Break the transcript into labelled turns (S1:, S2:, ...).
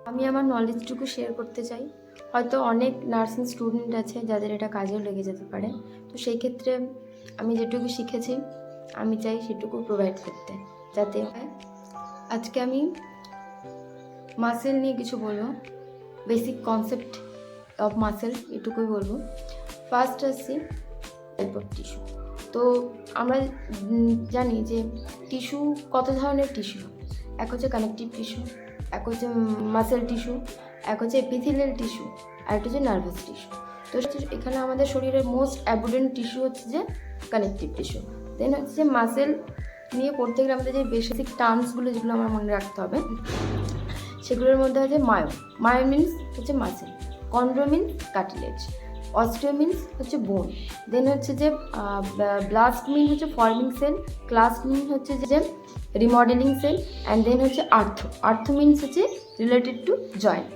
S1: আমি আমার নলেজটুকু শেয়ার করতে চাই। হয়তো অনেক নার্সিং স্টুডেন্ট আছে যাদের এটা কাজেও লেগে যেতে পারে। তো সেই ক্ষেত্রে আমি যেটুকু শিখেছি আমি চাই সেটুকু প্রোভাইড করতে, যাতে আজকে আমি মাসেল নিয়ে কিছু বলবো, বেসিক কনসেপ্ট অফ মাসেল এটুকুই বলবো। ফার্স্ট আসছি টাইপ অফ টিস্যু। তো আমরা জানি যে টিস্যু কত ধরনের টিস্যু। এক হচ্ছে কানেকটিভ টিস্যু, এক হচ্ছে মাসেল টিস্যু, এক হচ্ছে এপিথেলিয়াল টিস্যু, আর একটা হচ্ছে নার্ভাস টিস্যু। তো এখানে আমাদের শরীরের মোস্ট অ্যাবুডেন্ট টিস্যু হচ্ছে যে কানেকটিভ টিস্যু। দেন হচ্ছে যে মাসেল নিয়ে পড়তে গেলে আমাদের যে বেসিক টার্মসগুলো যেগুলো আমার মনে রাখতে হবে, সেগুলোর মধ্যে হচ্ছে মায়ো মিনস হচ্ছে muscle, chondro means cartilage, osteo means হচ্ছে বোন, দেন হচ্ছে যে ব্লাস্ট মিন হচ্ছে ফর্মিং সেল, ক্লাস্ট মিন হচ্ছে যে রিমডেলিং সেল, অ্যান্ড দেন হচ্ছে আর্থো মিনস হচ্ছে রিলেটেড টু জয়েন্ট।